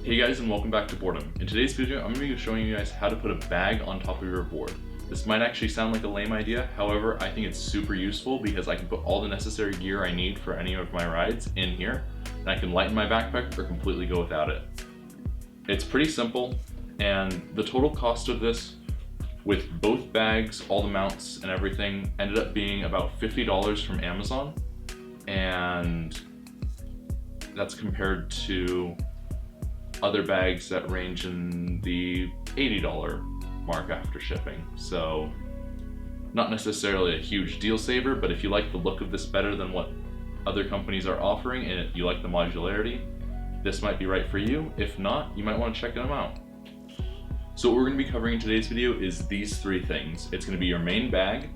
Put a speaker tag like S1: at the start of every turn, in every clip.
S1: Hey guys, and welcome back to Boredom. In today's video, I'm going to be showing you guys how to put a bag on top of your board. This might actually sound like a lame idea, however, I think it's super useful because I can put all the necessary gear I need for any of my rides in here, and I can lighten my backpack or completely go without it. It's pretty simple, and the total cost of this, with both bags, all the mounts and everything, ended up being about $50 from Amazon, and that's compared to other bags that range in the $80 mark after shipping. So not necessarily a huge deal saver, but if you like the look of this better than what other companies are offering and you like the modularity, this might be right for you. If not, you might want to check them out. So what we're going to be covering in today's video is these three things. It's going to be your main bag,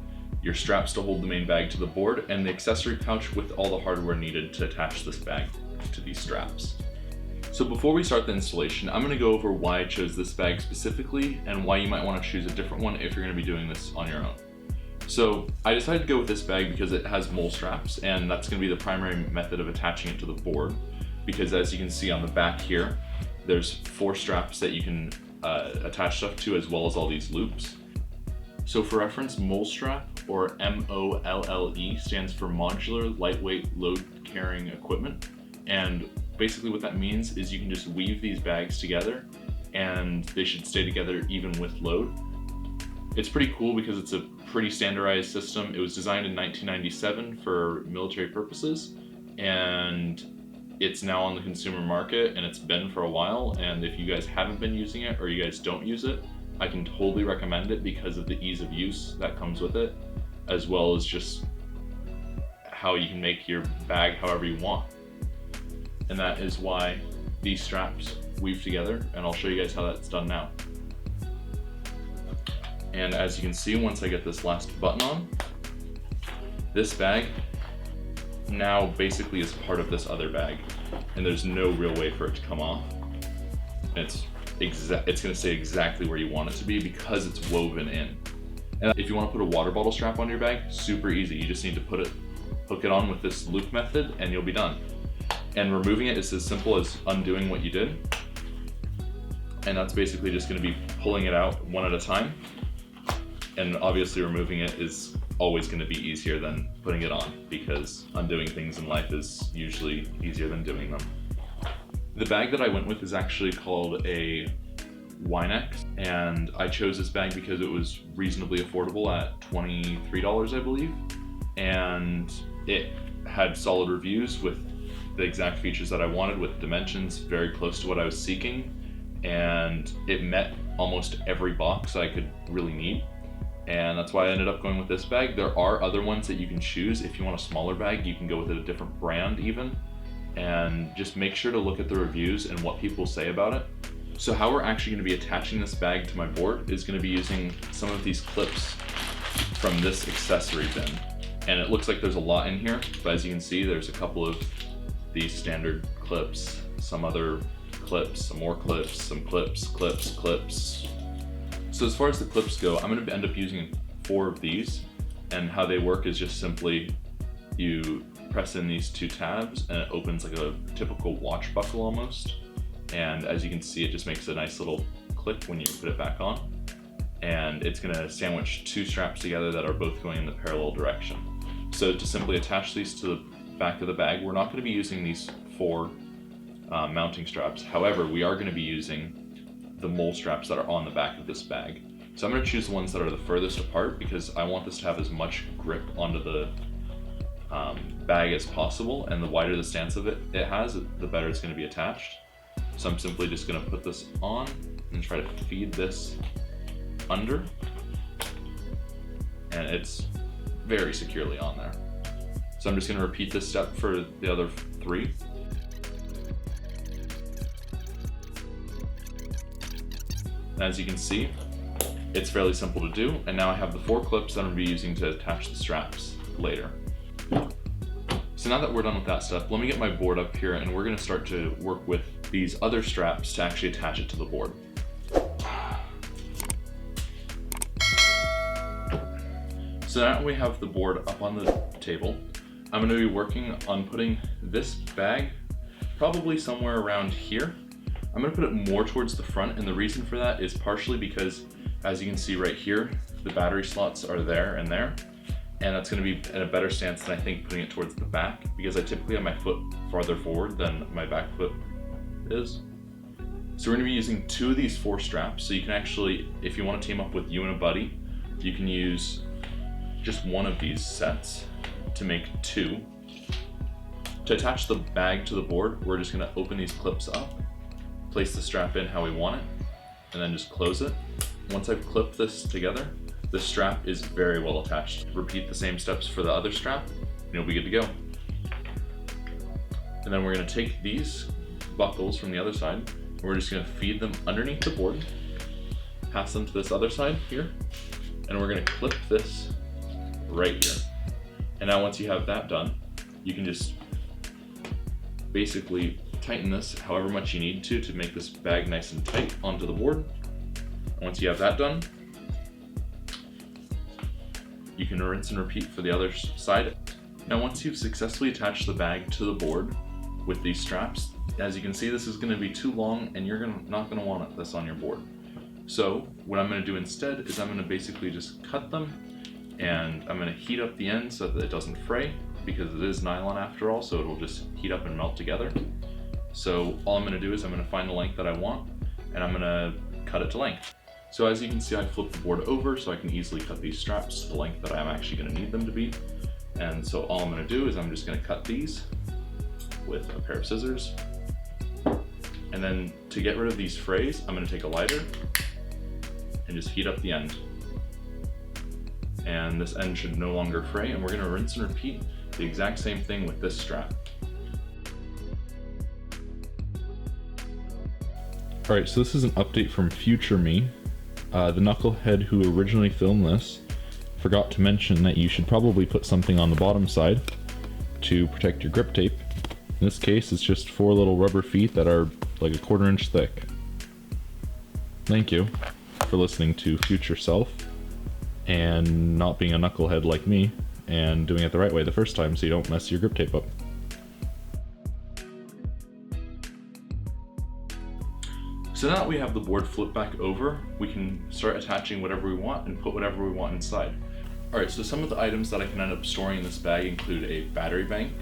S1: your straps to hold the main bag to the board, and the accessory pouch with all the hardware needed to attach this bag to these straps. So before we start the installation, I'm going to go over why I chose this bag specifically and why you might want to choose a different one if you're going to be doing this on your own. So I decided to go with this bag because it has mole straps, and that's going to be the primary method of attaching it to the board, because as you can see on the back here, there's 4 straps that you can attach stuff to, as well as all these loops. So for reference, mole strap, or MOLLE, stands for Modular Lightweight Load Carrying Equipment, and basically what that means is you can just weave these bags together and they should stay together even with load. It's pretty cool because it's a pretty standardized system. It was designed in 1997 for military purposes, and it's now on the consumer market, and it's been for a while. And if you guys haven't been using it or you guys don't use it, I can totally recommend it because of the ease of use that comes with it, as well as just how you can make your bag however you want. And that is why these straps weave together, and I'll show you guys how that's done now. And as you can see, once I get this last button on, this bag now basically is part of this other bag, and there's no real way for it to come off. And it's going to stay exactly where you want it to be because it's woven in. And if you want to put a water bottle strap on your bag, super easy. You just need to hook it on with this loop method, and you'll be done. And removing it is as simple as undoing what you did. And that's basically just going to be pulling it out one at a time. And obviously removing it is always going to be easier than putting it on, because undoing things in life is usually easier than doing them. The bag that I went with is actually called a Winex, and I chose this bag because it was reasonably affordable at $23, I believe. And it had solid reviews with the exact features that I wanted, with dimensions very close to what I was seeking, and it met almost every box I could really need, and that's why I ended up going with this bag. There are other ones that you can choose. If you want a smaller bag, you can go with a different brand even, and just make sure to look at the reviews and what people say about it. So how we're actually going to be attaching this bag to my board is going to be using some of these clips from this accessory bin, and it looks like there's a lot in here, but as you can see, there's a couple of these standard clips, some other clips, some more clips, some clips. So as far as the clips go, I'm going to end up using 4 of these, and how they work is just simply you press in these 2 tabs and it opens like a typical watch buckle almost, and as you can see, it just makes a nice little click when you put it back on, and it's going to sandwich 2 straps together that are both going in the parallel direction. So to simply attach these to the back of the bag, we're not going to be using these 4 mounting straps. However, we are going to be using the mole straps that are on the back of this bag. So I'm going to choose the ones that are the furthest apart because I want this to have as much grip onto the bag as possible, and the wider the stance of it has, the better it's going to be attached. So I'm simply just going to put this on and try to feed this under, and it's very securely on there. So I'm just going to repeat this step for the other 3. And as you can see, it's fairly simple to do, and now I have the 4 clips that I'm going to be using to attach the straps later. So now that we're done with that step, let me get my board up here, and we're going to start to work with these other straps to actually attach it to the board. So now we have the board up on the table, I'm going to be working on putting this bag probably somewhere around here, I'm going to put it more towards the front, and the reason for that is partially because, as you can see right here, the battery slots are there and there, and that's going to be in a better stance than I think putting it towards the back, because I typically have my foot farther forward than my back foot is. So we're going to be using 2 of these 4 straps, so you can actually, if you want to team up with you and a buddy, you can use just one of these sets to make 2. To attach the bag to the board, we're just going to open these clips up, place the strap in how we want it, and then just close it. Once I've clipped this together, the strap is very well attached. Repeat the same steps for the other strap, and you'll be good to go. And then we're going to take these buckles from the other side, and we're just going to feed them underneath the board, pass them to this other side here, and we're going to clip this right here. And now once you have that done, you can just basically tighten this however much you need to make this bag nice and tight onto the board. And once you have that done, you can rinse and repeat for the other side. Now once you've successfully attached the bag to the board with these straps, as you can see, this is going to be too long and you're not going to want this on your board. So what I'm going to do instead is I'm going to basically just cut them, and I'm going to heat up the end so that it doesn't fray, because it is nylon after all, so it'll just heat up and melt together. So all I'm going to do is I'm going to find the length that I want, and I'm going to cut it to length. So as you can see, I flipped the board over so I can easily cut these straps to the length that I'm actually going to need them to be. And so all I'm going to do is I'm just going to cut these with a pair of scissors. And then to get rid of these frays, I'm going to take a lighter and just heat up the end. And this end should no longer fray, and we're going to rinse and repeat the exact same thing with this strap. Alright, so this is an update from future me. The knucklehead who originally filmed this forgot to mention that you should probably put something on the bottom side to protect your grip tape. In this case, it's just 4 little rubber feet that are like a 1/4 inch thick. Thank you for listening to future self and not being a knucklehead like me and doing it the right way the first time so you don't mess your grip tape up. So now that we have the board flipped back over, we can start attaching whatever we want and put whatever we want inside. Alright, so some of the items that I can end up storing in this bag include a battery bank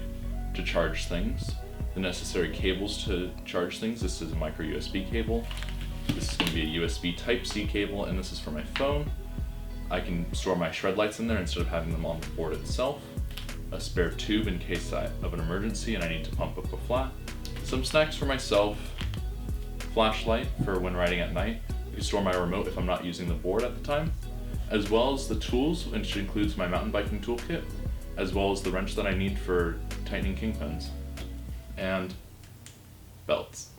S1: to charge things, the necessary cables to charge things. This is a micro USB cable. This is going to be a USB Type-C cable, and this is for my phone. I can store my shred lights in there instead of having them on the board itself. A spare tube in case of an emergency and I need to pump up a flat. Some snacks for myself. Flashlight for when riding at night. I can store my remote if I'm not using the board at the time. As well as the tools, which includes my mountain biking toolkit, as well as the wrench that I need for tightening kingpins. And belts.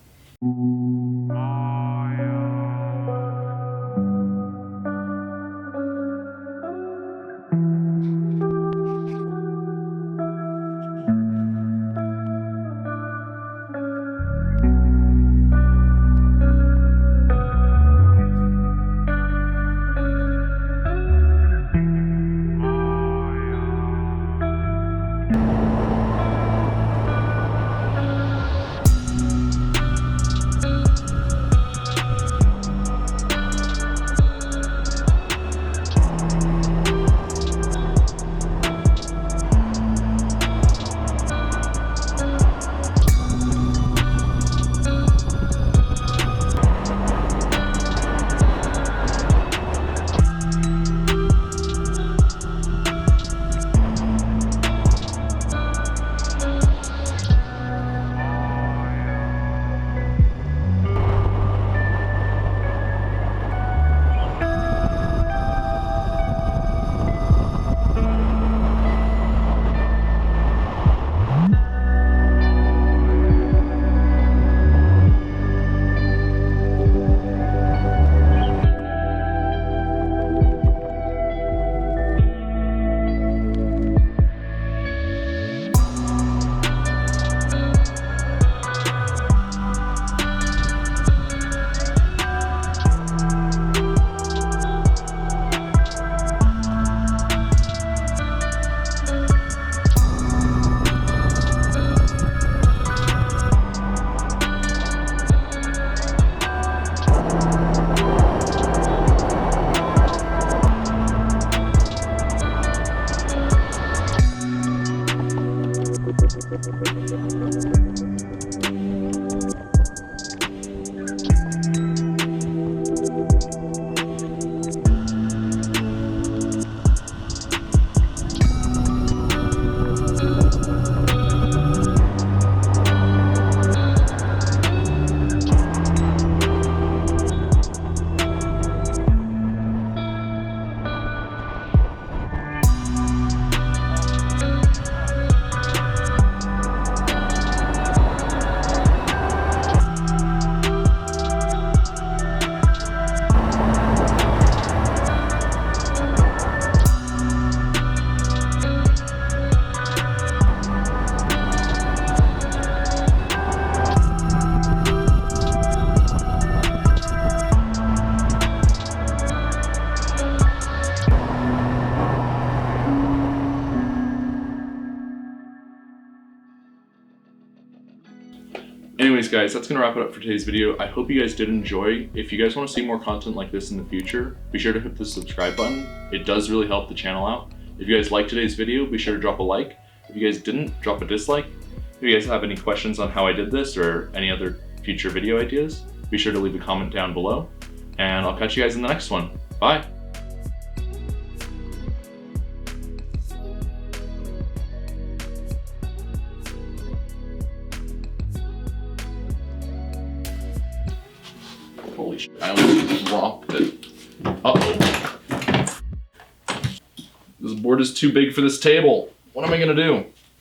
S1: Anyways guys, that's gonna wrap it up for today's video. I hope you guys did enjoy. If you guys want to see more content like this in the future, be sure to hit the subscribe button. It does really help the channel out. If you guys liked today's video, be sure to drop a like. If you guys didn't, drop a dislike. If you guys have any questions on how I did this or any other future video ideas, be sure to leave a comment down below. And I'll catch you guys in the next one. Bye. Holy shit, I almost dropped it. Uh-oh. This board is too big for this table. What am I gonna do?